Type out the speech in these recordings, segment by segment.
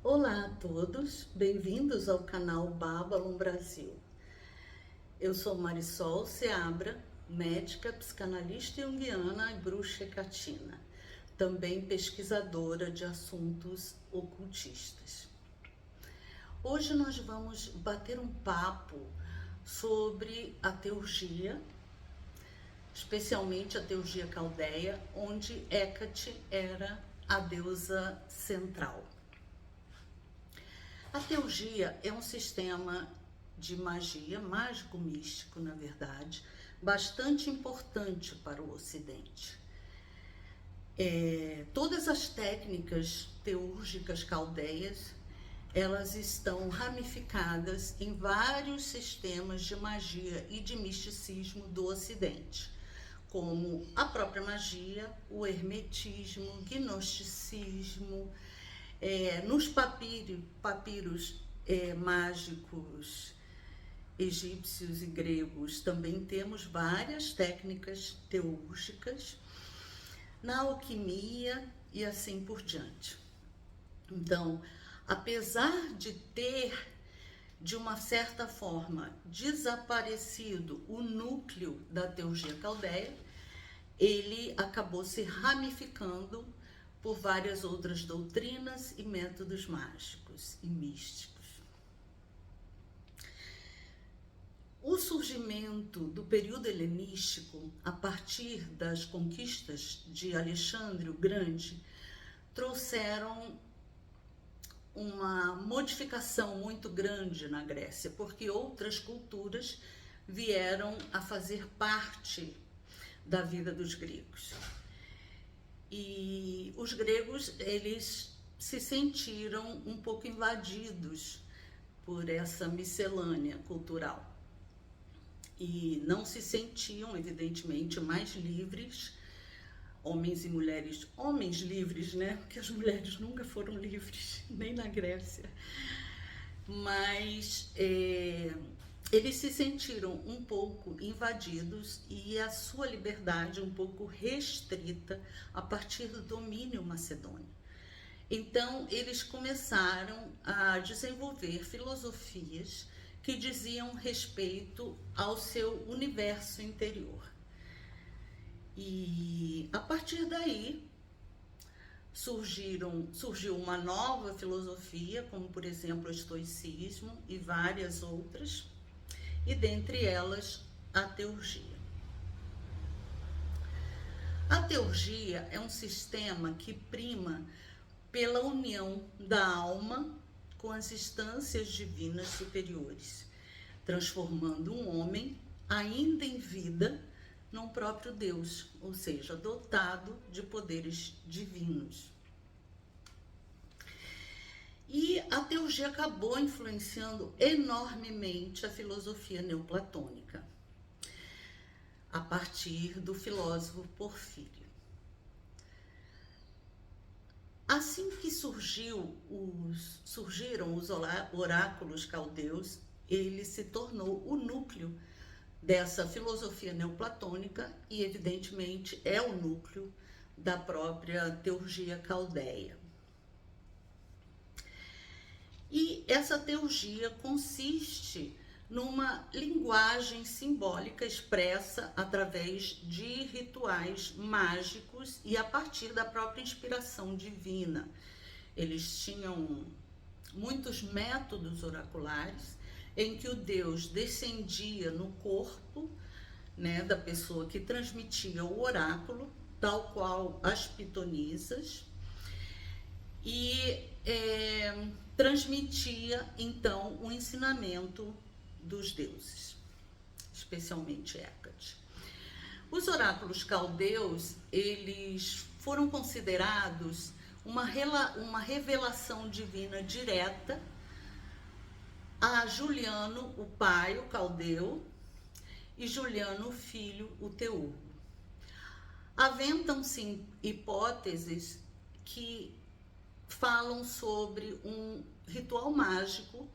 Olá a todos, bem-vindos ao canal Babylon Brasil. Eu sou Marisol Seabra, médica, psicanalista junguiana e bruxa catina, também pesquisadora de assuntos ocultistas. Hoje nós vamos bater um papo sobre a teurgia, especialmente a teurgia caldeia, onde Hecate era a deusa central. A teurgia é um sistema de magia, mágico-místico, na verdade, bastante importante para o Ocidente. Todas as técnicas teúrgicas caldeias, elas estão ramificadas em vários sistemas de magia e de misticismo do Ocidente, como a própria magia, o hermetismo, o gnosticismo. Nos papiros mágicos egípcios e gregos também temos várias técnicas teúrgicas, na alquimia e assim por diante. Então, apesar de ter, de uma certa forma, desaparecido o núcleo da teurgia caldeia, ele acabou se ramificando por várias outras doutrinas e métodos mágicos e místicos. O surgimento do período helenístico, a partir das conquistas de Alexandre o Grande, trouxeram uma modificação muito grande na Grécia, porque outras culturas vieram a fazer parte da vida dos gregos. E os gregos, eles se sentiram um pouco invadidos por essa miscelânea cultural. E não se sentiam, evidentemente, mais livres, homens e mulheres, homens livres, né? Porque as mulheres nunca foram livres, nem na Grécia. Mas eles se sentiram um pouco invadidos e a sua liberdade um pouco restrita a partir do domínio macedônio. Então, eles começaram a desenvolver filosofias que diziam respeito ao seu universo interior. E a partir daí surgiu uma nova filosofia, como por exemplo o estoicismo e várias outras, e dentre elas a teurgia. A teurgia é um sistema que prima pela união da alma com as instâncias divinas superiores, transformando um homem ainda em vida num próprio Deus, ou seja, dotado de poderes divinos. E a teurgia acabou influenciando enormemente a filosofia neoplatônica, a partir do filósofo Porfírio. Assim que surgiram os oráculos caldeus, ele se tornou o núcleo dessa filosofia neoplatônica e, evidentemente, é o núcleo da própria teurgia caldeia. E essa teurgia consiste numa linguagem simbólica expressa através de rituais mágicos e a partir da própria inspiração divina. Eles tinham muitos métodos oraculares em que o Deus descendia no corpo, né, da pessoa que transmitia o oráculo, tal qual as pitonisas, e transmitia então o ensinamento dos deuses, especialmente Hecate. Os oráculos caldeus, eles foram considerados uma revelação divina direta a Juliano, o pai, o caldeu, e Juliano, o filho, o teurgo. Aventam-se hipóteses que falam sobre um ritual mágico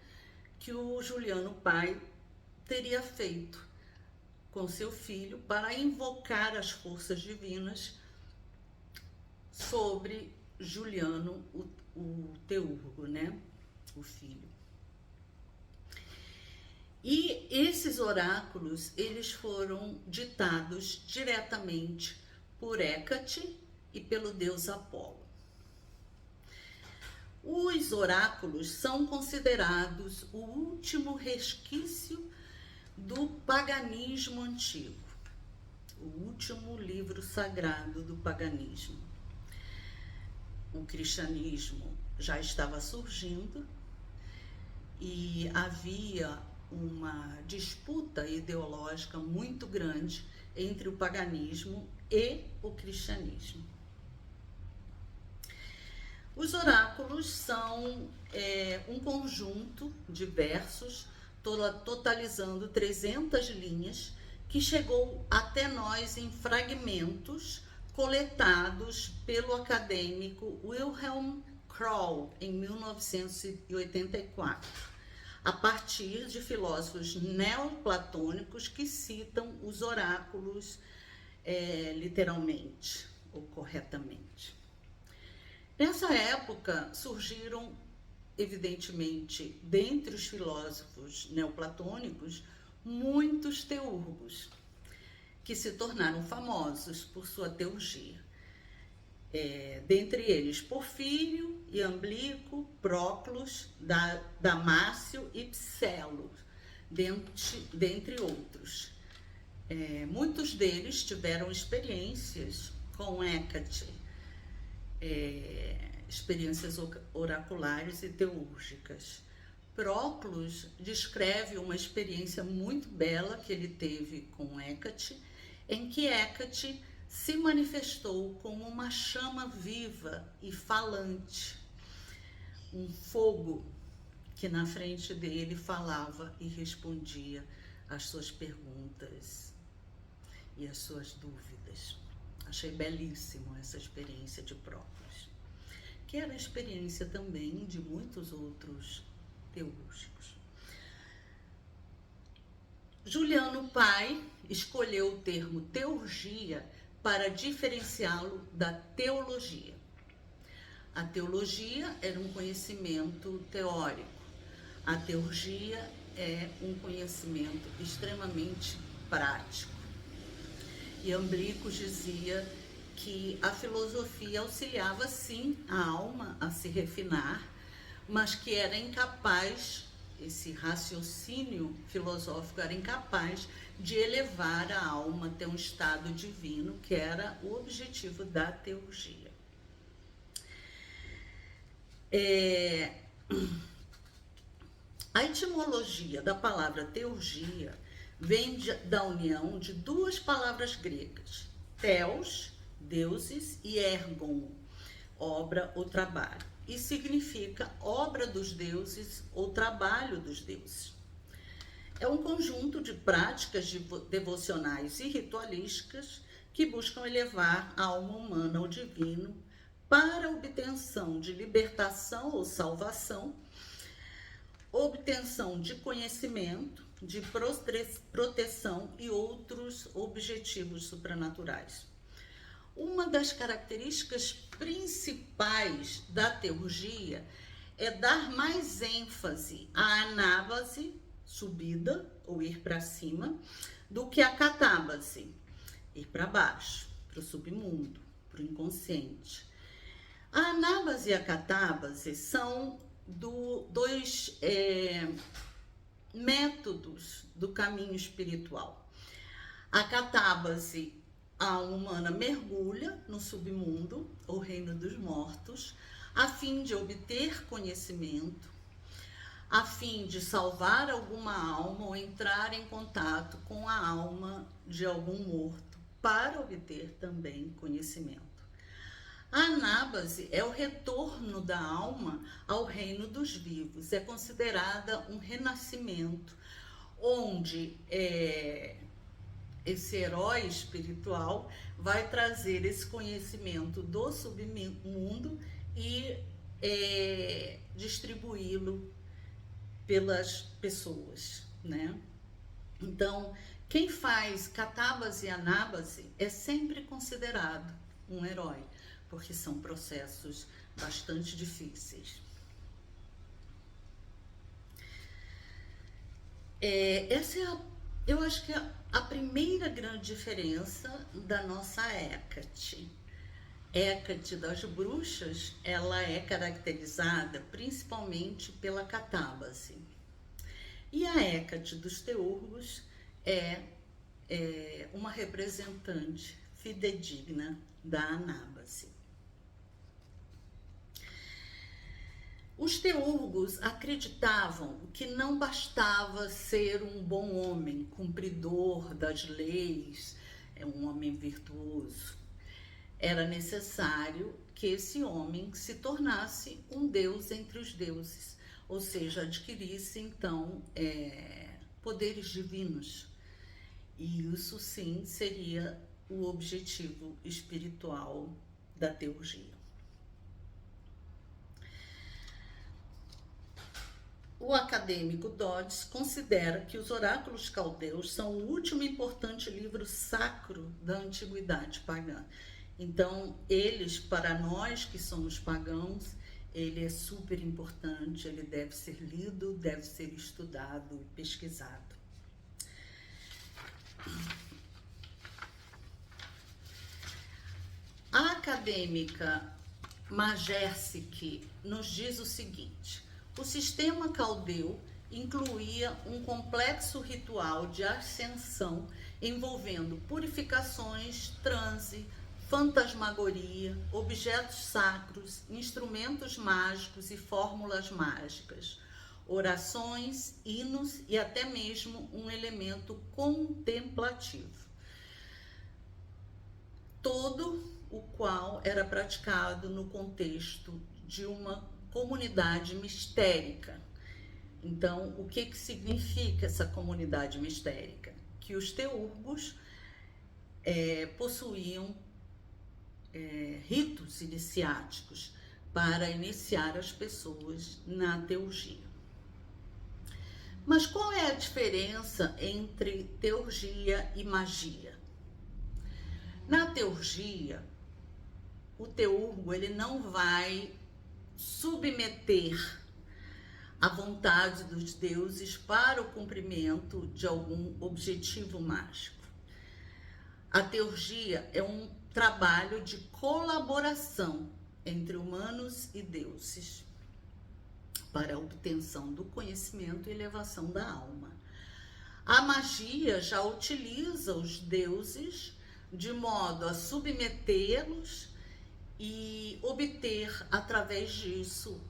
que o Juliano pai teria feito com seu filho para invocar as forças divinas sobre Juliano, o teurgo, né? O filho. E esses oráculos, eles foram ditados diretamente por Hécate e pelo deus Apolo. Os oráculos são considerados o último resquício do paganismo antigo, o último livro sagrado do paganismo. O cristianismo já estava surgindo e havia uma disputa ideológica muito grande entre o paganismo e o cristianismo. Os oráculos são um conjunto de versos, totalizando 300 linhas, que chegou até nós em fragmentos coletados pelo acadêmico Wilhelm Kroll em 1984, a partir de filósofos neoplatônicos que citam os oráculos literalmente ou corretamente. Nessa época surgiram, evidentemente, dentre os filósofos neoplatônicos, muitos teurgos, que se tornaram famosos por sua teurgia. Dentre eles, Porfírio, Iamblico, Proclus, Damácio e Pselo, dentre outros. Muitos deles tiveram experiências com Hécate, experiências oraculares e teúrgicas. Proclus descreve uma experiência muito bela que ele teve com Hécate, em que Hécate se manifestou como uma chama viva e falante, um fogo que na frente dele falava e respondia às suas perguntas e às suas dúvidas. Achei belíssimo essa experiência de Proclus, que era a experiência também de muitos outros teúrgicos. Juliano Pai escolheu o termo teurgia para diferenciá-lo da teologia. A teologia era um conhecimento teórico, a teurgia é um conhecimento extremamente prático. Iamblico dizia que a filosofia auxiliava sim a alma a se refinar, mas que era incapaz, esse raciocínio filosófico era incapaz de elevar a alma até um estado divino, que era o objetivo da teurgia. A etimologia da palavra teurgia vem da união de duas palavras gregas, theos, deuses, e ergon, obra ou trabalho, e significa obra dos deuses ou trabalho dos deuses. É um conjunto de práticas devocionais e ritualísticas que buscam elevar a alma humana ao divino para a obtenção de libertação ou salvação, obtenção de conhecimento, de proteção e outros objetivos supranaturais. Uma das características principais da teurgia é dar mais ênfase à anábase, subida ou ir para cima, do que a catábase, ir para baixo, para o submundo, para o inconsciente. A anábase e a catábase são dois métodos do caminho espiritual. A catábase, a alma humana mergulha no submundo, ou reino dos mortos, a fim de obter conhecimento, a fim de salvar alguma alma ou entrar em contato com a alma de algum morto, para obter também conhecimento. A anábase é o retorno da alma ao reino dos vivos, é considerada um renascimento, onde esse herói espiritual vai trazer esse conhecimento do submundo e distribuí-lo pelas pessoas, né? Então, quem faz catábase e anábase é sempre considerado um herói, porque são processos bastante difíceis. Essa é eu acho que é a primeira grande diferença da nossa Hecate. Hecate das bruxas, ela é caracterizada principalmente pela catábase. E a Hecate dos teurgos é uma representante fidedigna da anábase. Os teurgos acreditavam que não bastava ser um bom homem, cumpridor das leis, um homem virtuoso. Era necessário que esse homem se tornasse um deus entre os deuses, ou seja, adquirisse então poderes divinos. E isso sim seria o objetivo espiritual da teurgia. O acadêmico Dodds considera que os oráculos caldeus são o último importante livro sacro da antiguidade pagã. Então, eles, para nós que somos pagãos, ele é super importante, ele deve ser lido, deve ser estudado e pesquisado. A acadêmica Majersic nos diz o seguinte: o sistema caldeu incluía um complexo ritual de ascensão envolvendo purificações, transe, fantasmagoria, objetos sacros, instrumentos mágicos e fórmulas mágicas, orações, hinos e até mesmo um elemento contemplativo. Todo o qual era praticado no contexto de uma comunidade mistérica. Então, o que significa essa comunidade mistérica? Que os teurgos possuíam ritos iniciáticos para iniciar as pessoas na teurgia. Mas qual é a diferença entre teurgia e magia? Na teurgia, o teurgo ele não vai submeter a vontade dos deuses para o cumprimento de algum objetivo mágico. A teurgia é um trabalho de colaboração entre humanos e deuses para a obtenção do conhecimento e elevação da alma. A magia já utiliza os deuses de modo a submetê-los e obter, através disso,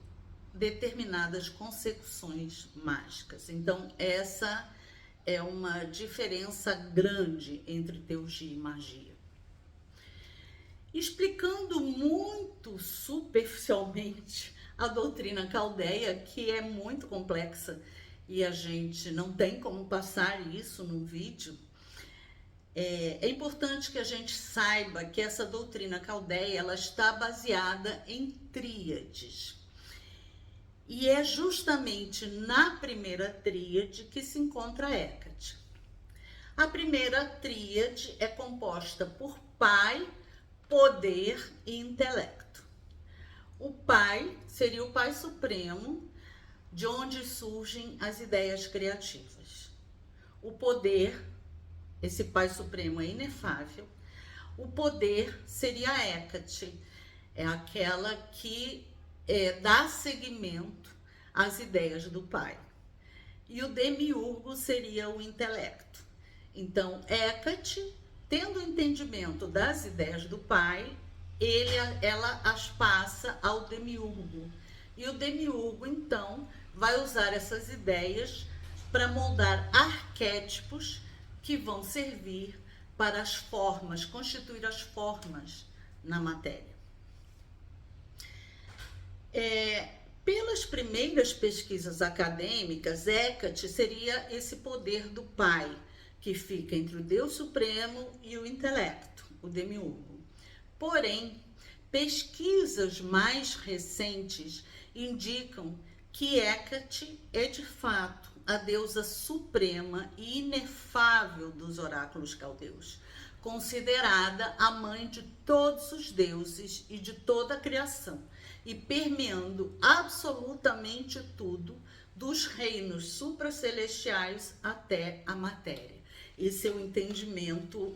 determinadas consecuções mágicas. Então, essa é uma diferença grande entre teurgia e magia. Explicando muito superficialmente a doutrina caldeia, que é muito complexa e a gente não tem como passar isso num vídeo, é importante que a gente saiba que essa doutrina caldeia ela está baseada em tríades. E é justamente na primeira tríade que se encontra Hecate. A primeira tríade é composta por pai, poder e intelecto. O pai seria o pai supremo, de onde surgem as ideias criativas. O poder, esse pai supremo é inefável. O poder seria a Hecate, é aquela que dá seguimento às ideias do pai. E o demiurgo seria o intelecto. Então, Hecate, tendo o entendimento das ideias do pai, ela as passa ao demiurgo. E o demiurgo, então, vai usar essas ideias para moldar arquétipos que vão servir para as formas, constituir as formas na matéria. Pelas primeiras pesquisas acadêmicas, Hecate seria esse poder do pai, que fica entre o Deus Supremo e o intelecto, o demiurgo. Porém, pesquisas mais recentes indicam que Hecate é de fato a deusa suprema e inefável dos oráculos caldeus, considerada a mãe de todos os deuses e de toda a criação. e permeando absolutamente tudo, dos reinos supracelestiais até a matéria. Esse é o entendimento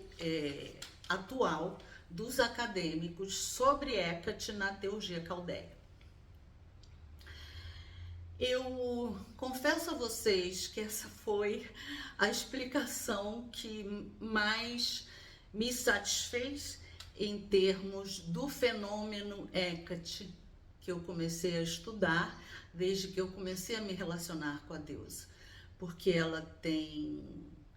atual dos acadêmicos sobre Hecate na teurgia caldeia. Eu confesso a vocês que essa foi a explicação que mais me satisfez em termos do fenômeno Hecate, que eu comecei a estudar desde que eu comecei a me relacionar com a deusa, porque ela tem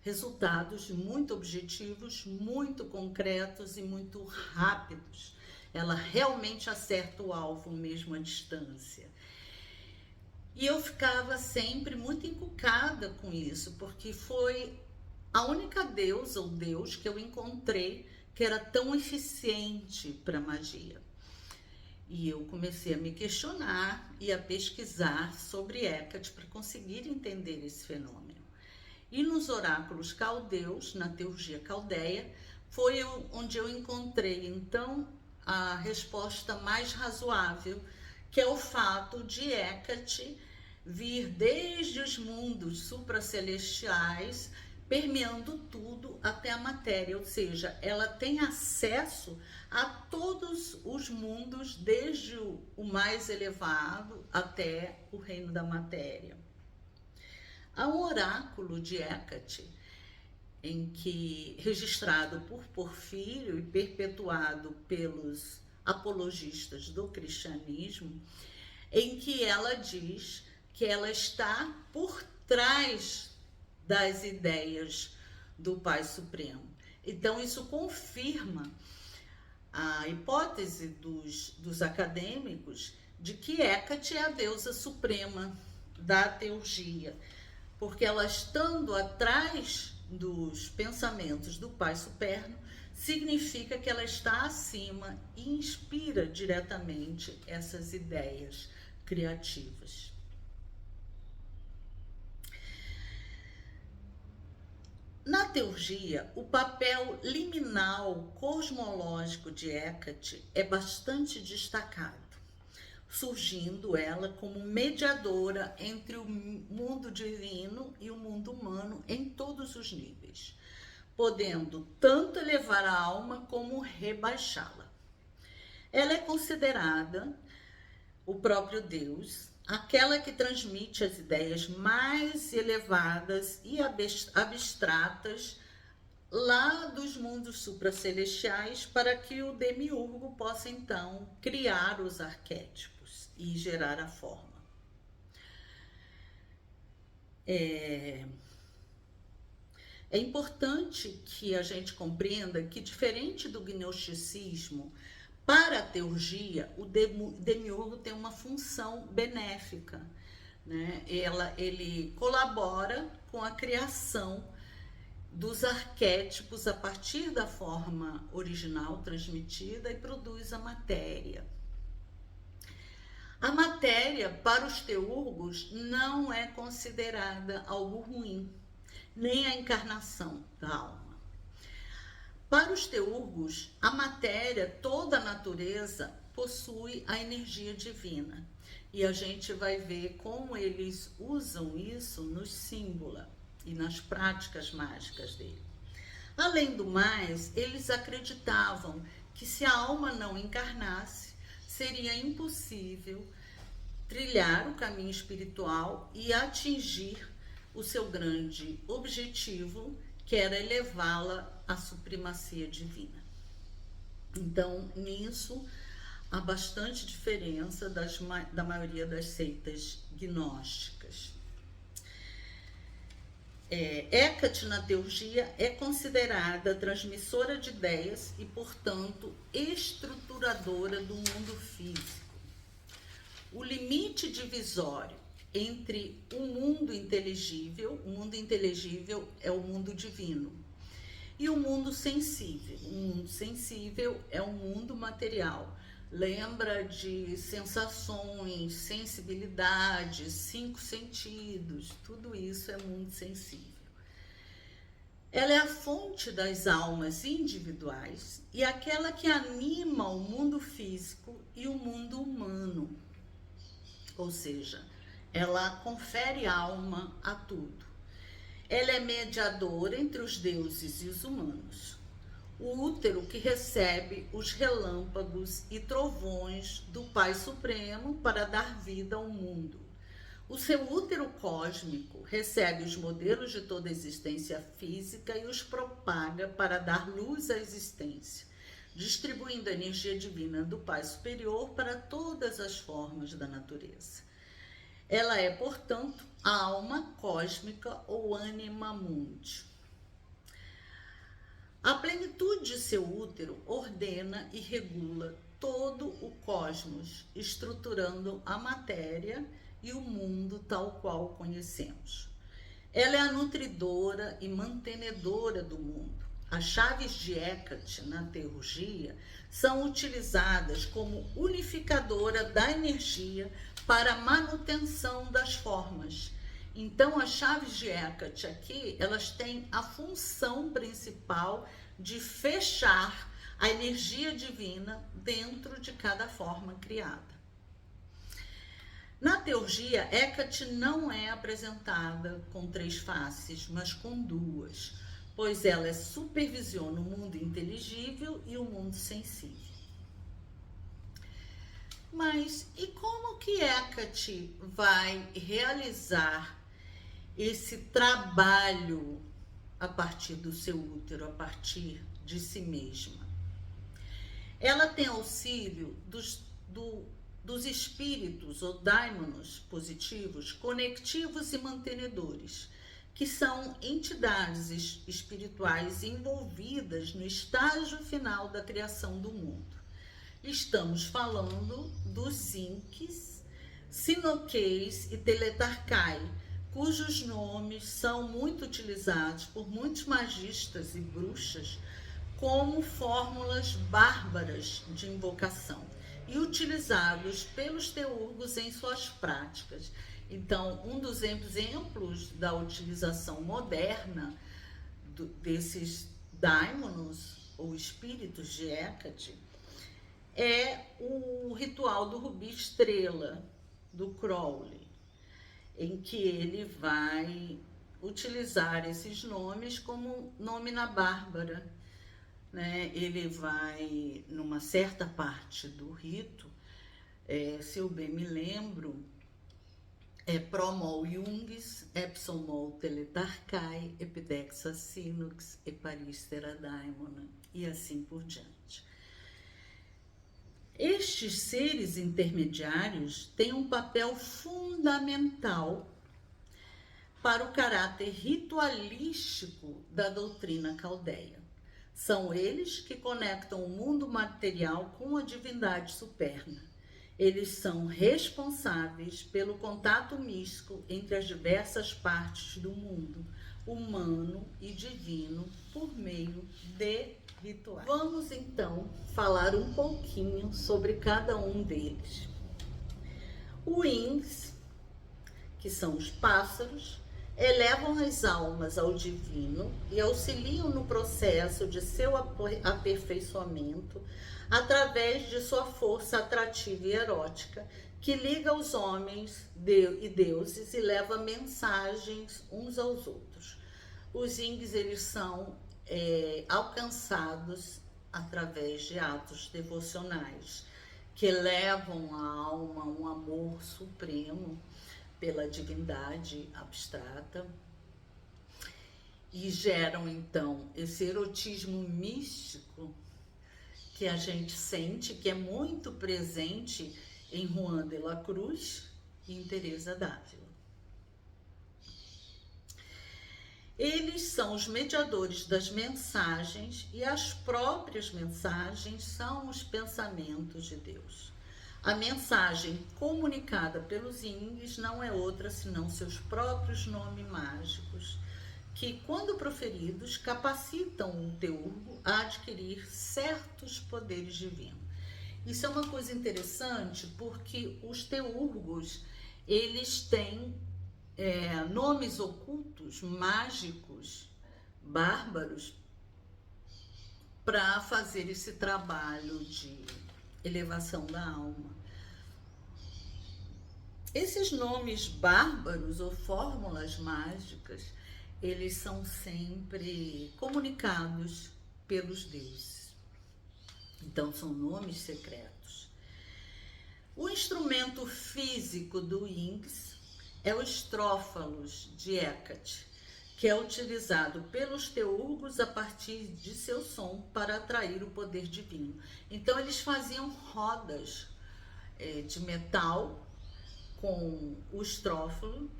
resultados muito objetivos, muito concretos e muito rápidos. Ela realmente acerta o alvo mesmo à distância. E eu ficava sempre muito encucada com isso, porque foi a única deusa ou deus que eu encontrei que era tão eficiente para a magia. E eu comecei a me questionar e a pesquisar sobre Hecate para conseguir entender esse fenômeno. E nos oráculos caldeus, na teurgia caldeia, foi onde eu encontrei, então, a resposta mais razoável, que é o fato de Hecate vir desde os mundos supracelestiais, permeando tudo até a matéria, ou seja, ela tem acesso a todos os mundos, desde o mais elevado até o reino da matéria. Há um oráculo de Hecate, registrado por Porfírio e perpetuado pelos apologistas do cristianismo, em que ela diz que ela está por trás das ideias do Pai Supremo. Então, isso confirma a hipótese dos acadêmicos de que Hecate é a deusa suprema da teurgia, porque ela, estando atrás dos pensamentos do Pai Supremo, significa que ela está acima e inspira diretamente essas ideias criativas. Na teurgia, o papel liminal cosmológico de Hecate é bastante destacado, surgindo ela como mediadora entre o mundo divino e o mundo humano em todos os níveis, podendo tanto elevar a alma como rebaixá-la. Ela é considerada o próprio Deus, aquela que transmite as ideias mais elevadas e abstratas lá dos mundos supracelestiais, para que o demiurgo possa então criar os arquétipos e gerar a forma. É importante que a gente compreenda que, diferente do gnosticismo, para a teurgia, o demiurgo tem uma função benéfica, né? Ele colabora com a criação dos arquétipos a partir da forma original transmitida e produz a matéria. A matéria, para os teurgos, não é considerada algo ruim, nem a encarnação da alma. Para os teurgos, a matéria, toda a natureza, possui a energia divina. E a gente vai ver como eles usam isso nos símbolos e nas práticas mágicas dele. Além do mais, eles acreditavam que se a alma não encarnasse, seria impossível trilhar o caminho espiritual e atingir o seu grande objetivo, que era elevá-la à supremacia divina. Então, nisso, há bastante diferença da maioria das seitas gnósticas. Hecate, na teurgia, é considerada transmissora de ideias e, portanto, estruturadora do mundo físico. O limite divisório entre o mundo inteligível é o mundo divino, e o mundo sensível. O mundo sensível é o mundo material. Lembra de sensações, sensibilidade, 5 sentidos, tudo isso é mundo sensível. Ela é a fonte das almas individuais e aquela que anima o mundo físico e o mundo humano. Ou seja, ela confere alma a tudo. Ela é mediadora entre os deuses e os humanos. O útero que recebe os relâmpagos e trovões do Pai Supremo para dar vida ao mundo. O seu útero cósmico recebe os modelos de toda a existência física e os propaga para dar luz à existência, distribuindo a energia divina do Pai Superior para todas as formas da natureza. Ela é, portanto, a alma cósmica ou anima mundi. A plenitude de seu útero ordena e regula todo o cosmos, estruturando a matéria e o mundo tal qual o conhecemos. Ela é a nutridora e mantenedora do mundo. As chaves de Hecate na teurgia são utilizadas como unificadora da energia para a manutenção das formas. Então, as chaves de Hecate aqui, elas têm a função principal de fechar a energia divina dentro de cada forma criada. Na teurgia, Hecate não é apresentada com 3 faces, mas com 2, pois ela supervisiona o mundo inteligível e o mundo sensível. Mas e como que Hecate vai realizar esse trabalho a partir do seu útero, a partir de si mesma? Ela tem auxílio dos espíritos ou daimonos positivos, conectivos e mantenedores, que são entidades espirituais envolvidas no estágio final da criação do mundo. Estamos falando dos Inques, Sinoqueis e Teletarcai, cujos nomes são muito utilizados por muitos magistas e bruxas como fórmulas bárbaras de invocação e utilizados pelos teurgos em suas práticas. Então, um dos exemplos da utilização moderna desses daimonos ou espíritos de Hecate é o ritual do Rubi Estrela, do Crowley, em que ele vai utilizar esses nomes como nômina bárbara, né? Ele vai, numa certa parte do rito, se eu bem me lembro, Promol Jungs, Epsomol Teletarcai, Epidexa Sinux, Eparistera Daimona, e assim por diante. Estes seres intermediários têm um papel fundamental para o caráter ritualístico da doutrina caldeia. São eles que conectam o mundo material com a divindade superna. Eles são responsáveis pelo contato místico entre as diversas partes do mundo, humano e divino, por meio de rituais. Vamos então falar um pouquinho sobre cada um deles. Os Ins, que são os pássaros, elevam as almas ao divino e auxiliam no processo de seu aperfeiçoamento através de sua força atrativa e erótica, que liga os homens e deuses e leva mensagens uns aos outros. Os Ings, eles são alcançados através de atos devocionais que levam a alma a um amor supremo pela divindade abstrata e geram então esse erotismo místico que a gente sente, que é muito presente em Juan de la Cruz e em Teresa d'Ávila. Eles são os mediadores das mensagens e as próprias mensagens são os pensamentos de Deus. A mensagem comunicada pelos Ings não é outra senão seus próprios nomes mágicos, que, quando proferidos, capacitam o teurgo a adquirir certos poderes divinos. Isso é uma coisa interessante porque os teurgos, eles têm nomes ocultos, mágicos, bárbaros para fazer esse trabalho de elevação da alma. Esses nomes bárbaros ou fórmulas mágicas, eles são sempre comunicados pelos deuses. Então, são nomes secretos. O instrumento físico do Ynx é o estrófalos de Hecate, que é utilizado pelos teurgos a partir de seu som para atrair o poder divino. Então, eles faziam rodas de metal com o estrófalo,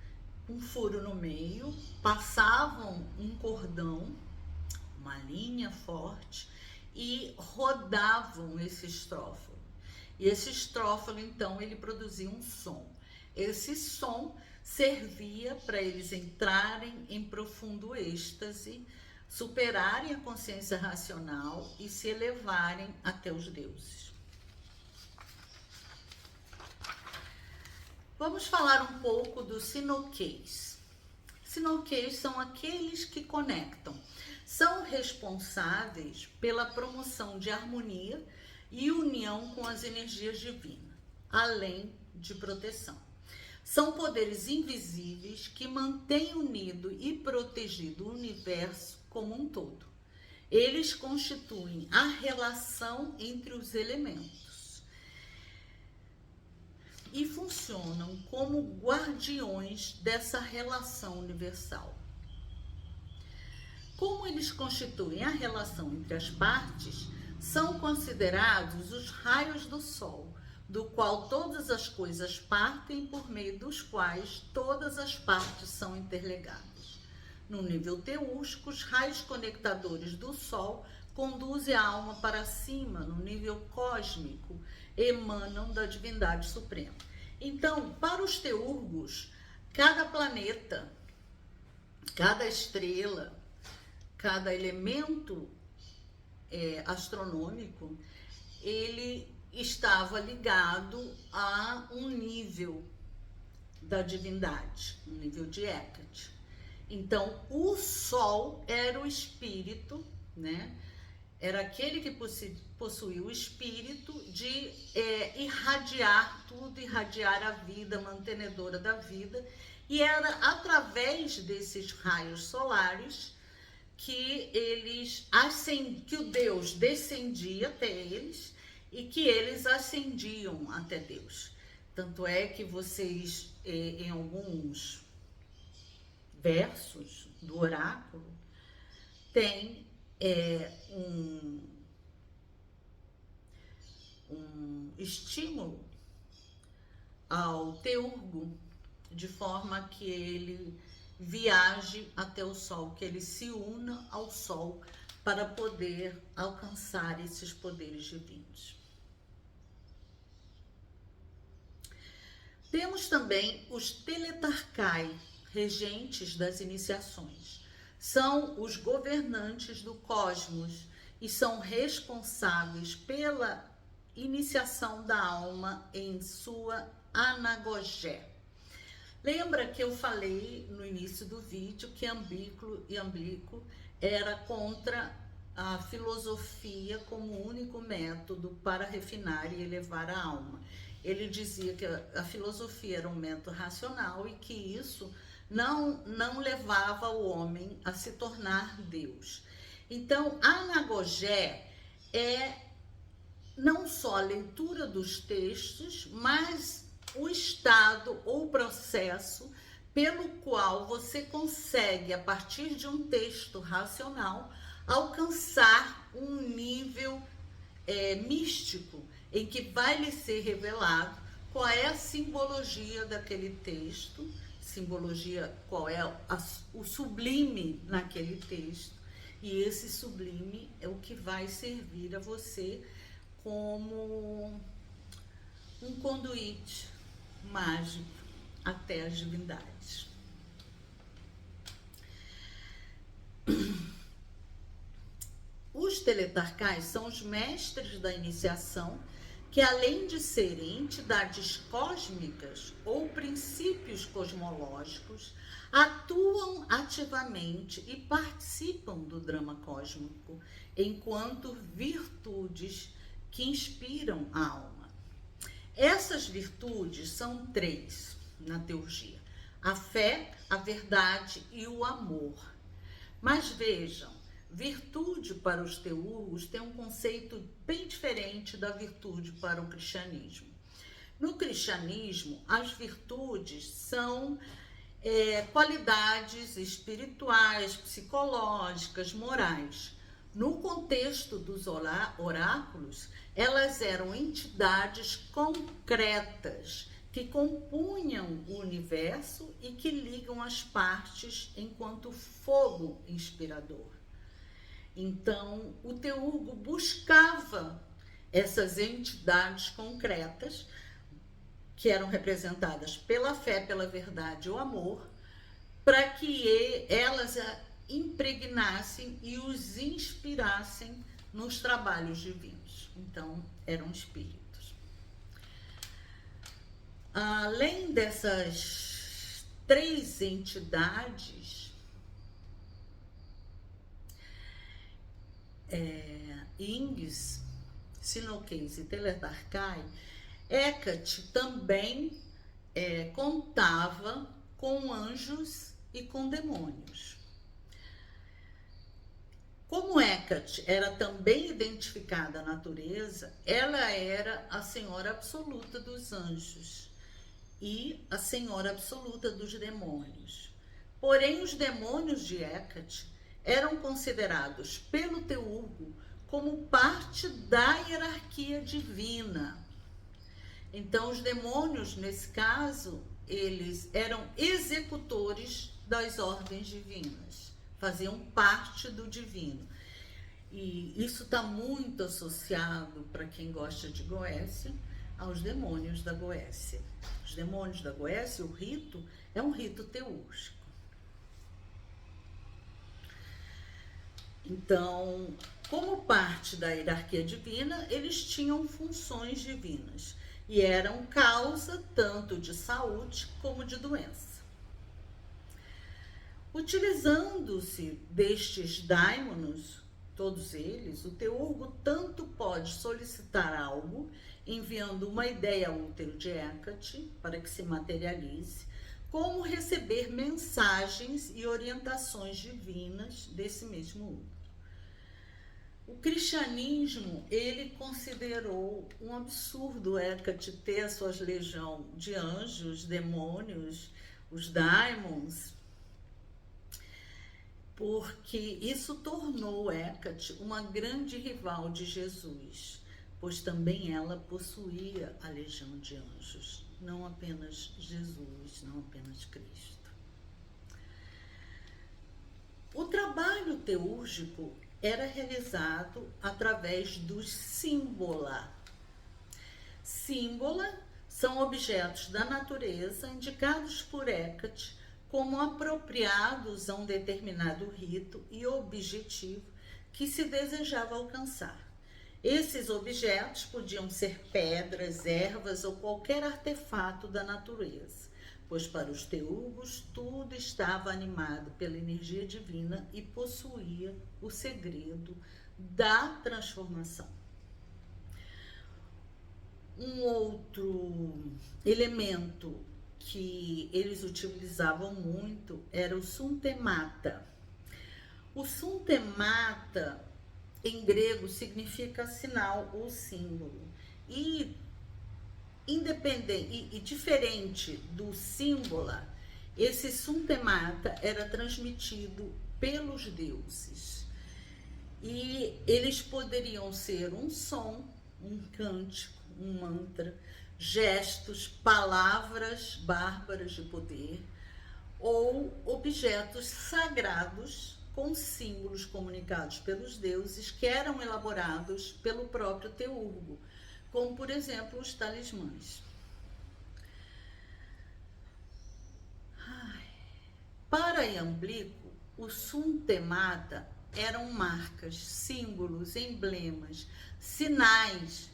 um furo no meio, passavam um cordão, uma linha forte, e rodavam esse estrófalo. E esse estrófalo, então, ele produzia um som. Esse som servia para eles entrarem em profundo êxtase, superarem a consciência racional e se elevarem até os deuses. Vamos falar um pouco dos sinoquês. Sinoquês são aqueles que conectam, são responsáveis pela promoção de harmonia e união com as energias divinas, além de proteção. São poderes invisíveis que mantêm unido e protegido o universo como um todo. Eles constituem a relação entre os elementos e funcionam como guardiões dessa relação universal. Como eles constituem a relação entre as partes, são considerados os raios do Sol, do qual todas as coisas partem, por meio dos quais todas as partes são interligadas. No nível teústico, os raios conectadores do Sol conduzem a alma para cima. No nível cósmico, emanam da divindade suprema. Então, para os teurgos, cada planeta, cada estrela, cada elemento astronômico, ele estava ligado a um nível da divindade, um nível de Hecate. Então, o Sol era o espírito, né? Era aquele que possuía o espírito de irradiar tudo, irradiar a vida, mantenedora da vida, e era através desses raios solares que que o Deus descendia até eles e que eles ascendiam até Deus. Tanto é que vocês, em alguns versos do oráculo, tem um estímulo ao teurgo, de forma que ele viaje até o Sol, que ele se una ao Sol para poder alcançar esses poderes divinos. Temos também os teletarcai, regentes das iniciações. São os governantes do cosmos e são responsáveis pela iniciação da alma em sua anagogé. Lembra que eu falei no início do vídeo que Iamblico era contra a filosofia como único método para refinar e elevar a alma. Ele dizia que a filosofia era um método racional e que isso não levava o homem a se tornar Deus. Então, a anagogé é não só a leitura dos textos, mas o estado ou processo pelo qual você consegue, a partir de um texto racional, alcançar um nível místico, em que vai lhe ser revelado qual é a simbologia daquele texto, qual é o sublime naquele texto, e esse sublime é o que vai servir a você como um conduíte mágico até as divindades. Os teletarcais são os mestres da iniciação, que além de serem entidades cósmicas ou princípios princípios cosmológicos, atuam ativamente e participam do drama cósmico enquanto virtudes que inspiram a alma. Essas virtudes são 3 na teurgia: a fé, a verdade e o amor. Mas vejam, virtude para os teurgos tem um conceito bem diferente da virtude para o cristianismo. No cristianismo, as virtudes são qualidades espirituais, psicológicas, morais. No contexto dos oráculos, elas eram entidades concretas que compunham o universo e que ligam as partes enquanto fogo inspirador. Então, o teurgo buscava essas entidades concretas, que eram representadas pela fé, pela verdade e o amor, para que elas a impregnassem e os inspirassem nos trabalhos divinos. Então, eram espíritos. Além dessas 3 entidades, Ings, Sinoquês e Teledarkai, Hecate também contava com anjos e com demônios. Como Hecate era também identificada à natureza, ela era a senhora absoluta dos anjos e a senhora absoluta dos demônios. Porém, os demônios de Hecate eram considerados pelo teurgo como parte da hierarquia divina. Então, os demônios, nesse caso, eles eram executores das ordens divinas, faziam parte do divino. E isso está muito associado, para quem gosta de Goécia, aos demônios da Goécia. Os demônios da Goécia, o rito, é um rito teúrgico. Então, como parte da hierarquia divina, eles tinham funções divinas e eram causa tanto de saúde como de doença. Utilizando-se destes daimonos, todos eles, o teurgo tanto pode solicitar algo, enviando uma ideia ao útero de Hecate para que se materialize, como receber mensagens e orientações divinas desse mesmo útero. O cristianismo, ele considerou um absurdo Hecate ter a sua legião de anjos, demônios, os daimons, porque isso tornou Hecate uma grande rival de Jesus, pois também ela possuía a legião de anjos, não apenas Jesus, não apenas Cristo. O trabalho teúrgico era realizado através dos símbola. Símbola são objetos da natureza indicados por Hecate como apropriados a um determinado rito e objetivo que se desejava alcançar. Esses objetos podiam ser pedras, ervas ou qualquer artefato da natureza, pois para os teurgos tudo estava animado pela energia divina e possuía o segredo da transformação. Um outro elemento que eles utilizavam muito era o suntemata. O suntemata, em grego, significa sinal ou símbolo. E independente e diferente do símbolo, esse suntemata era transmitido pelos deuses. E eles poderiam ser um som, um cântico, um mantra, gestos, palavras bárbaras de poder ou objetos sagrados com símbolos comunicados pelos deuses que eram elaborados pelo próprio teurgo, como, por exemplo, os talismãs. Para Iamblico, o suntemata eram marcas, símbolos, emblemas, sinais,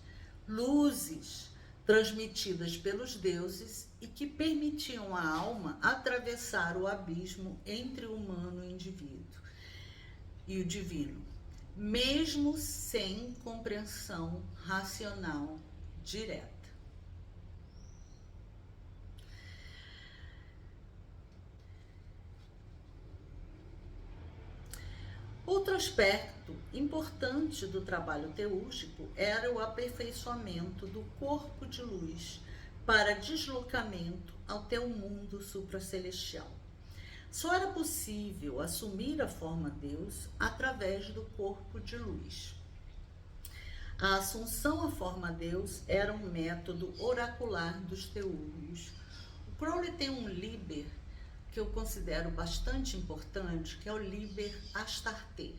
luzes transmitidas pelos deuses e que permitiam à alma atravessar o abismo entre o humano e o indivíduo e o divino, mesmo sem compreensão racional direta. Outro aspecto importante do trabalho teúrgico era o aperfeiçoamento do corpo de luz para deslocamento até o mundo supracelestial. Só era possível assumir a forma Deus através do corpo de luz. A assunção à forma Deus era um método oracular dos teúrgicos. O Crowley tem um Liber que eu considero bastante importante, que é o Liber Astarte.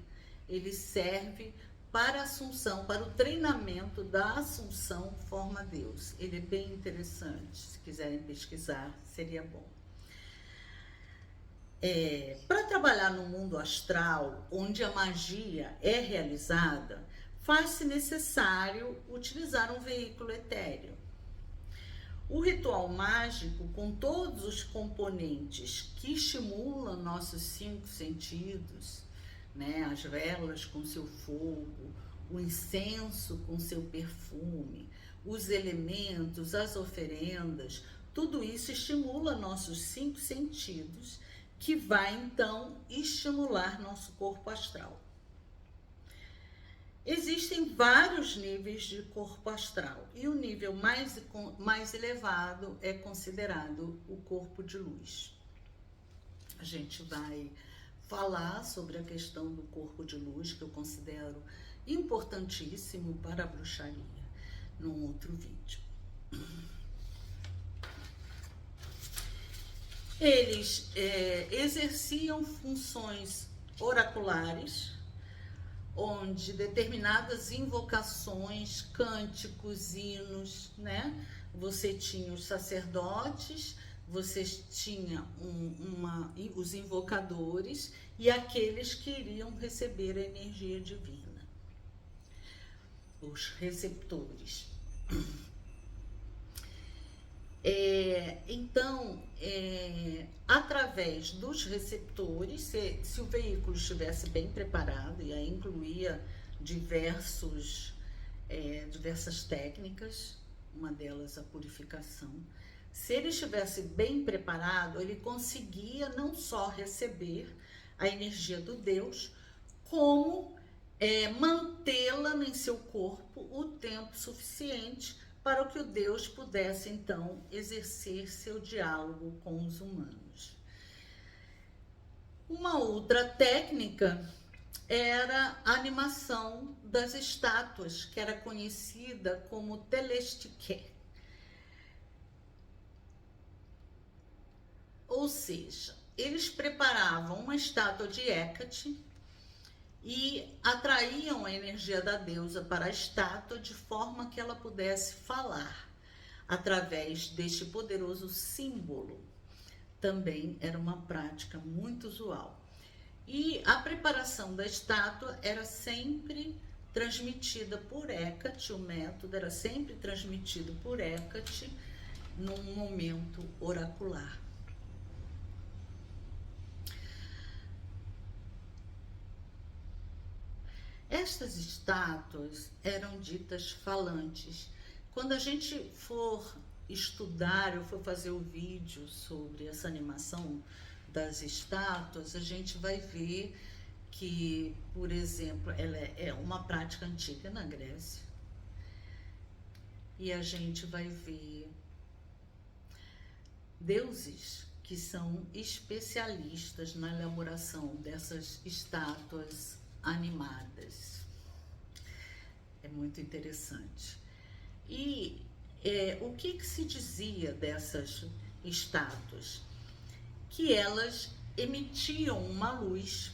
Ele serve para a assunção, para o treinamento da assunção forma Deus. Ele é bem interessante, se quiserem pesquisar, seria bom. Para trabalhar no mundo astral, onde a magia é realizada, faz-se necessário utilizar um veículo etéreo. O ritual mágico, com todos os componentes que estimulam nossos 5 sentidos, né? As velas com seu fogo, o incenso com seu perfume, os elementos, as oferendas, tudo isso estimula nossos 5 sentidos, que vai então estimular nosso corpo astral. Existem vários níveis de corpo astral e o nível mais elevado é considerado o corpo de luz. A gente vai falar sobre a questão do corpo de luz, que eu considero importantíssimo para a bruxaria, num outro vídeo. Eles exerciam funções oraculares, onde determinadas invocações, cânticos, hinos, né? Você tinha os sacerdotes, você tinha os invocadores e aqueles que iriam receber a energia divina, os receptores. Então, através dos receptores, se o veículo estivesse bem preparado, e aí incluía diversas técnicas, uma delas a purificação, se ele estivesse bem preparado, ele conseguia não só receber a energia do Deus, como mantê-la em seu corpo o tempo suficiente para que o Deus pudesse, então, exercer seu diálogo com os humanos. Uma outra técnica era a animação das estátuas, que era conhecida como telestique. Ou seja, eles preparavam uma estátua de Hecate e atraíam a energia da deusa para a estátua de forma que ela pudesse falar através deste poderoso símbolo. Também era uma prática muito usual. E a preparação da estátua era sempre transmitida por Hecate, o método era sempre transmitido por Hecate num momento oracular. Estas estátuas eram ditas falantes. Quando a gente for estudar, eu for fazer o vídeo sobre essa animação das estátuas, a gente vai ver que, por exemplo, ela é uma prática antiga na Grécia. E a gente vai ver deuses que são especialistas na elaboração dessas estátuas animadas. É muito interessante. E o que se dizia dessas estátuas? Que elas emitiam uma luz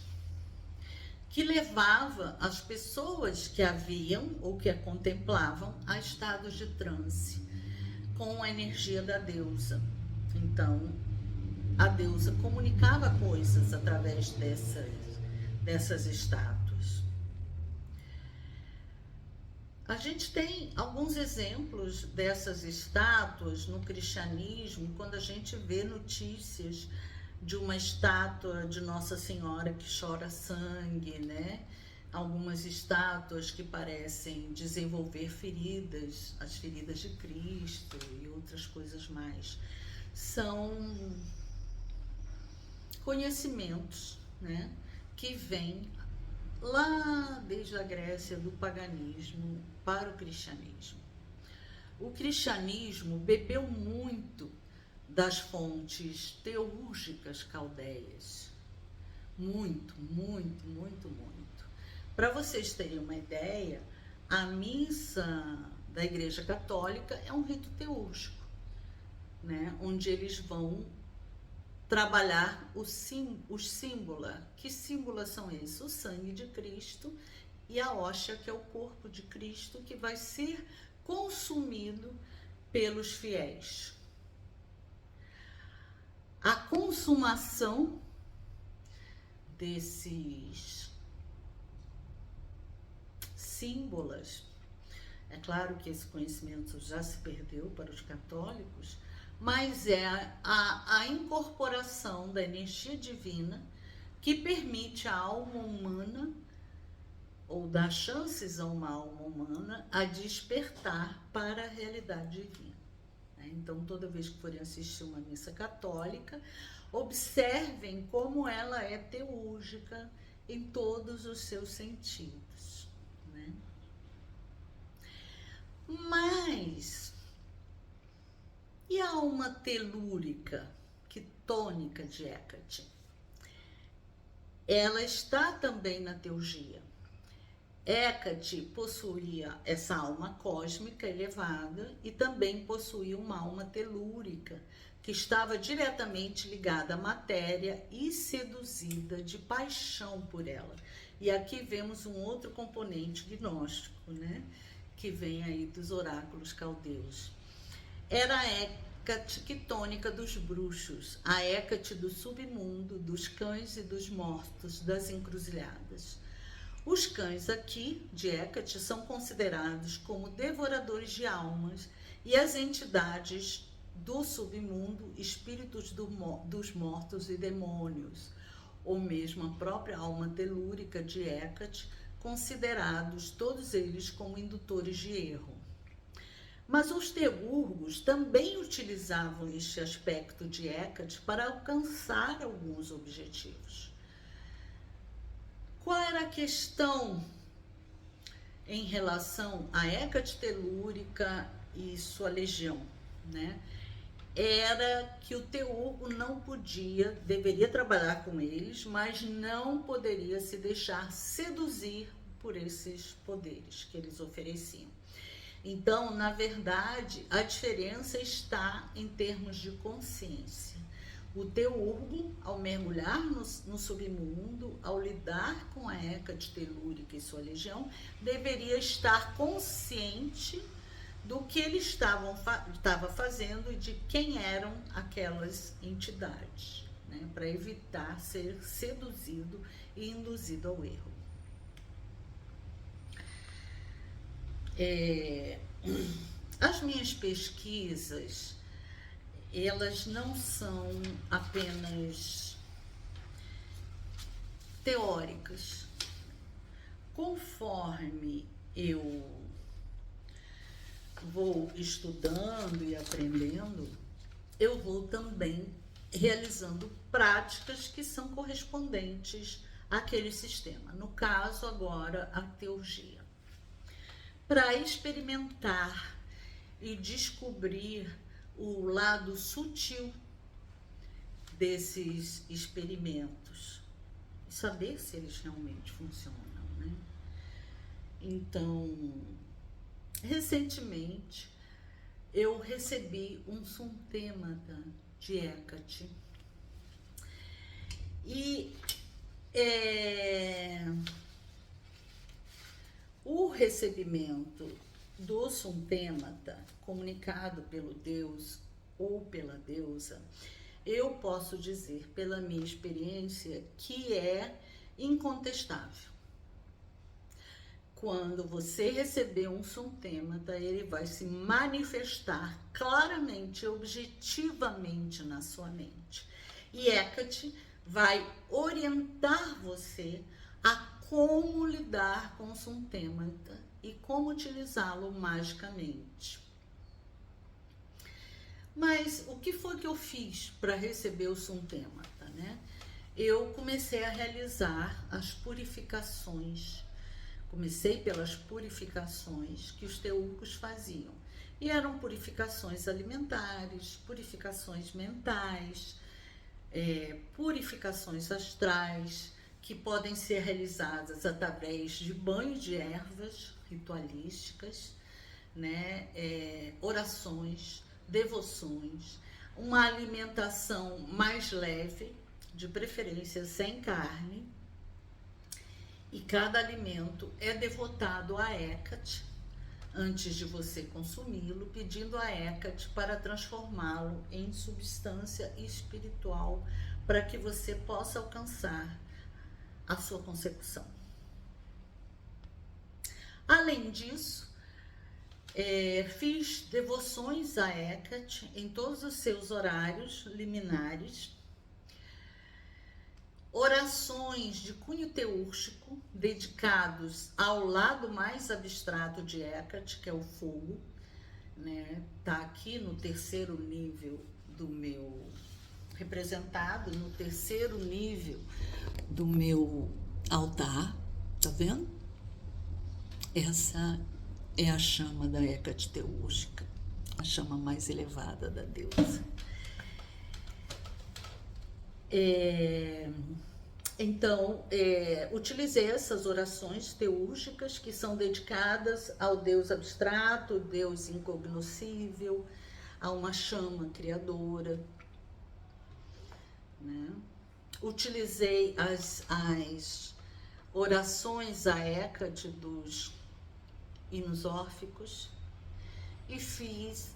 que levava as pessoas que a viam ou que a contemplavam a estados de transe com a energia da deusa. Então, a deusa comunicava coisas através dessas estátuas. A gente tem alguns exemplos dessas estátuas no cristianismo, quando a gente vê notícias de uma estátua de Nossa Senhora que chora sangue, né? Algumas estátuas que parecem desenvolver feridas, as feridas de Cristo e outras coisas mais. São conhecimentos, né, que vêm lá desde a Grécia do paganismo para o cristianismo. O cristianismo bebeu muito das fontes teúrgicas caldeias. Muito, muito, muito, muito. Para vocês terem uma ideia, a missa da Igreja Católica é um rito teúrgico, né, onde eles vão trabalhar os símbolos. Que símbolos são esses? O sangue de Cristo e a hóstia, que é o corpo de Cristo, que vai ser consumido pelos fiéis. A consumação desses símbolos, é claro que esse conhecimento já se perdeu para os católicos, mas é a incorporação da energia divina que permite à alma humana, ou dá chances a uma alma humana, a despertar para a realidade divina. Então, toda vez que forem assistir uma missa católica, observem como ela é teúrgica em todos os seus sentidos, né? Mas e a alma telúrica, quitônica de Hecate? Ela está também na teurgia. Hecate possuía essa alma cósmica elevada e também possuía uma alma telúrica, que estava diretamente ligada à matéria e seduzida de paixão por ela. E aqui vemos um outro componente gnóstico, né, que vem aí dos oráculos caldeus. Era a Hecate quitônica dos bruxos, a Hecate do submundo, dos cães e dos mortos, das encruzilhadas. Os cães aqui, de Hecate, são considerados como devoradores de almas, e as entidades do submundo, espíritos dos mortos e demônios, ou mesmo a própria alma telúrica de Hecate, considerados todos eles como indutores de erro. Mas os teurgos também utilizavam este aspecto de Hecate para alcançar alguns objetivos. Qual era a questão em relação a Hecate telúrica e sua legião, né? Era que o teurgo não deveria trabalhar com eles, mas não poderia se deixar seduzir por esses poderes que eles ofereciam. Então, na verdade, a diferença está em termos de consciência. O teurgo, ao mergulhar no submundo, ao lidar com a Hecate telúrica e sua legião, deveria estar consciente do que ele estava fazendo e de quem eram aquelas entidades, né, para evitar ser seduzido e induzido ao erro. As minhas pesquisas, elas não são apenas teóricas. Conforme eu vou estudando e aprendendo, eu vou também realizando práticas que são correspondentes àquele sistema. No caso, agora, a teurgia. Para experimentar e descobrir o lado sutil desses experimentos e saber se eles realmente funcionam, né? Então, recentemente eu recebi um suntêmata de Hecate e o recebimento do suntêmata comunicado pelo deus ou pela deusa, eu posso dizer pela minha experiência que é incontestável. quando você receber um suntêmata, ele vai se manifestar claramente, objetivamente na sua mente. E Hecate vai orientar você a como lidar com o suntêmata e como utilizá-lo magicamente. Mas o que foi que eu fiz para receber o suntêmata, né? Eu comecei a realizar as purificações. Comecei pelas purificações que os teurgos faziam. E eram purificações alimentares, purificações mentais, purificações astrais, que podem ser realizadas através de banhos de ervas ritualísticas, né? Orações, devoções, uma alimentação mais leve, de preferência sem carne, e cada alimento é devotado a Hecate antes de você consumi-lo, pedindo a Hecate para transformá-lo em substância espiritual para que você possa alcançar a sua consecução. Além disso, fiz devoções a Hecate em todos os seus horários liminares, orações de cunho teúrgico dedicados ao lado mais abstrato de Hecate, que é o fogo, né? Tá aqui no terceiro nível do meu representado, no terceiro nível do meu altar, tá vendo? Essa é a chama da Hecate teúrgica, a chama mais elevada da deusa. Então, utilizei essas orações teúrgicas que são dedicadas ao Deus abstrato, Deus incognoscível, a uma chama criadora, né? Utilizei as orações a Hecate dos hinos órficos e fiz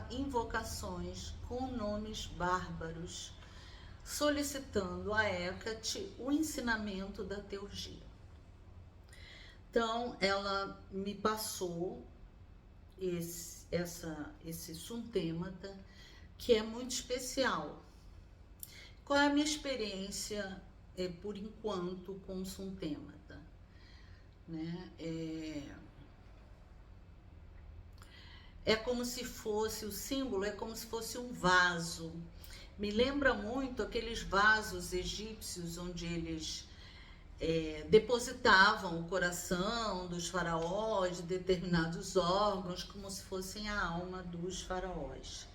invocações com nomes bárbaros, solicitando a Hecate o ensinamento da teurgia. Então, ela me passou esse suntêmata, que é muito especial. Qual é a minha experiência, por enquanto, com o suntêmata? Né? É como se fosse, o símbolo é como se fosse um vaso. Me lembra muito aqueles vasos egípcios onde eles depositavam o coração dos faraós, de determinados órgãos, como se fossem a alma dos faraós.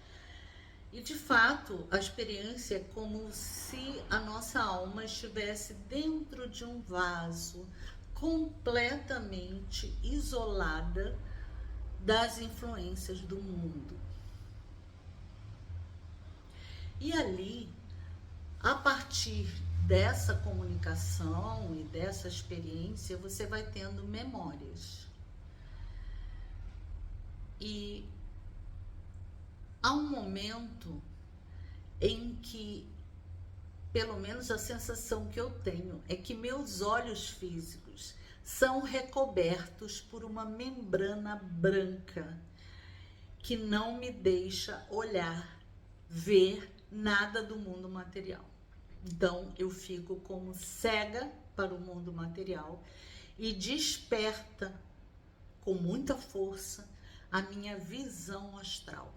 E de fato, a experiência é como se a nossa alma estivesse dentro de um vaso, completamente isolada das influências do mundo. E ali, a partir dessa comunicação e dessa experiência, você vai tendo memórias. E há um momento em que, pelo menos a sensação que eu tenho, é que meus olhos físicos são recobertos por uma membrana branca que não me deixa olhar, ver nada do mundo material. Então, eu fico como cega para o mundo material e desperta com muita força a minha visão astral.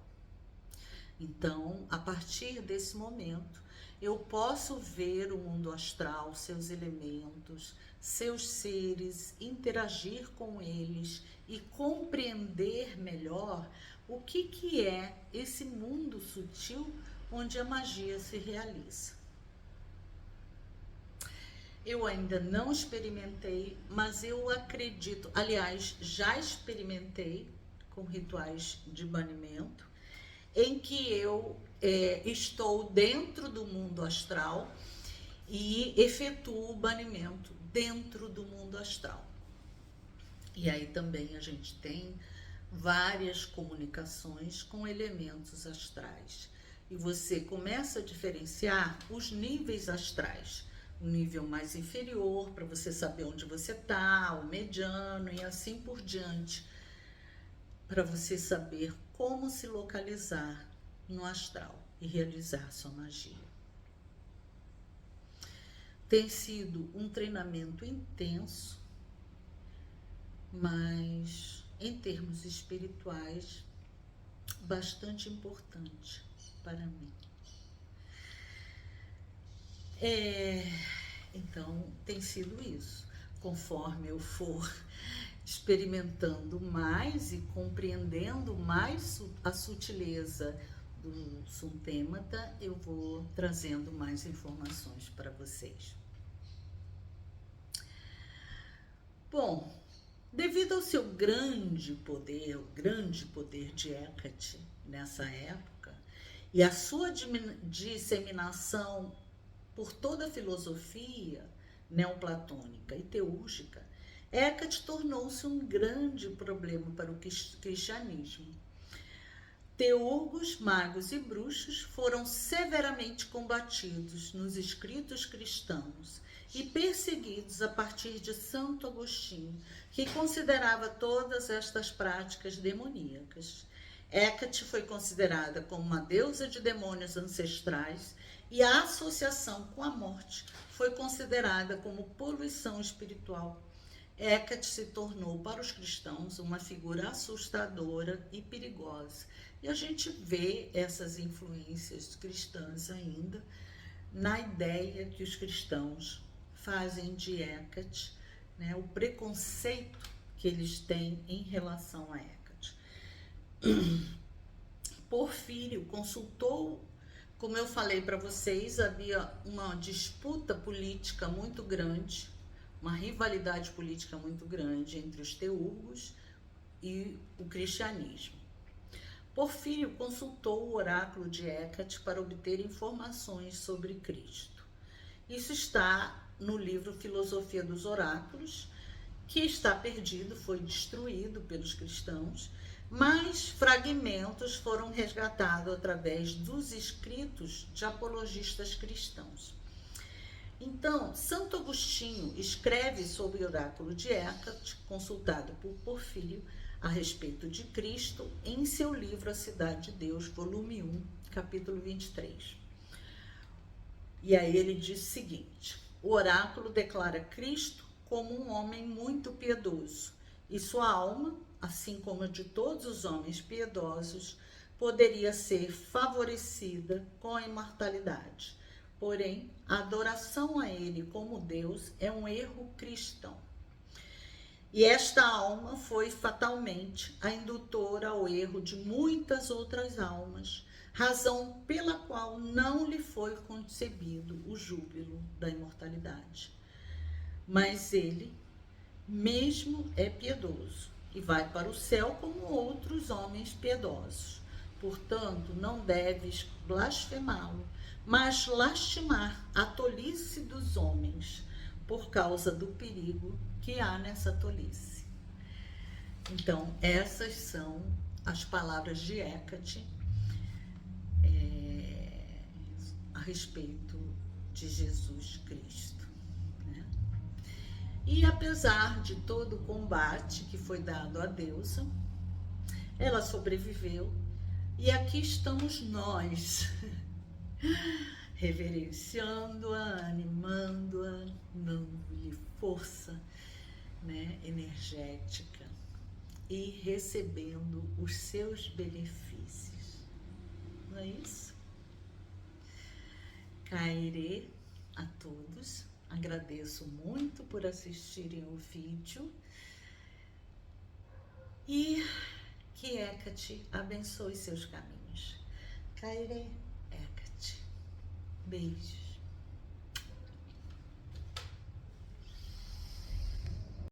Então, a partir desse momento, eu posso ver o mundo astral, seus elementos, seus seres, interagir com eles e compreender melhor o que é esse mundo sutil onde a magia se realiza. Eu ainda não experimentei, mas eu acredito, aliás, já experimentei com rituais de banimento, em que eu estou dentro do mundo astral e efetuo o banimento dentro do mundo astral. E aí também a gente tem várias comunicações com elementos astrais. E você começa a diferenciar os níveis astrais. o nível mais inferior, para você saber onde você está, o mediano e assim por diante, para você saber como se localizar no astral e realizar sua magia. Tem sido um treinamento intenso, mas em termos espirituais, bastante importante para mim. Então, tem sido isso. Conforme eu for experimentando mais e compreendendo mais a sutileza do Suntemata, eu vou trazendo mais informações para vocês. Bom, devido ao seu grande poder, o grande poder de Hecate nessa época, e a sua disseminação por toda a filosofia neoplatônica e teúrgica, Hecate tornou-se um grande problema para o cristianismo. Teurgos, magos e bruxos foram severamente combatidos nos escritos cristãos e perseguidos a partir de Santo Agostinho, que considerava todas estas práticas demoníacas. Hecate foi considerada como uma deusa de demônios ancestrais e a associação com a morte foi considerada como poluição espiritual. Hecate se tornou para os cristãos uma figura assustadora e perigosa. E a gente vê essas influências cristãs ainda na ideia que os cristãos fazem de Hecate, né, o preconceito que eles têm em relação a Hecate. Porfírio consultou, como eu falei para vocês, havia uma disputa política muito grande, uma rivalidade política muito grande entre os teurgos e o cristianismo. Porfírio consultou o oráculo de Hecate para obter informações sobre Cristo. Isso está no livro Filosofia dos Oráculos, que está perdido, foi destruído pelos cristãos, mas fragmentos foram resgatados através dos escritos de apologistas cristãos. Então, Santo Agostinho escreve sobre o oráculo de Hecate, consultado por Porfírio, a respeito de Cristo, em seu livro A Cidade de Deus, volume 1, capítulo 23. E aí ele diz o seguinte: o oráculo declara Cristo como um homem muito piedoso, e sua alma, assim como a de todos os homens piedosos, poderia ser favorecida com a imortalidade. Porém, a adoração a ele como Deus é um erro cristão. E esta alma foi fatalmente a indutora ao erro de muitas outras almas, razão pela qual não lhe foi concebido o júbilo da imortalidade. Mas ele mesmo é piedoso e vai para o céu como outros homens piedosos. Portanto, não deves blasfemá-lo, mas lastimar a tolice dos homens, por causa do perigo que há nessa tolice. Então, essas são as palavras de Hecate a respeito de Jesus Cristo, né? E apesar de todo o combate que foi dado à deusa, ela sobreviveu, e aqui estamos nós, reverenciando-a, animando-a, dando-lhe força, né, energética e recebendo os seus benefícios. Não é isso? Cairê a todos. Agradeço muito por assistirem o vídeo e que Hecate abençoe seus caminhos. Cairê, Hecate. Beijo.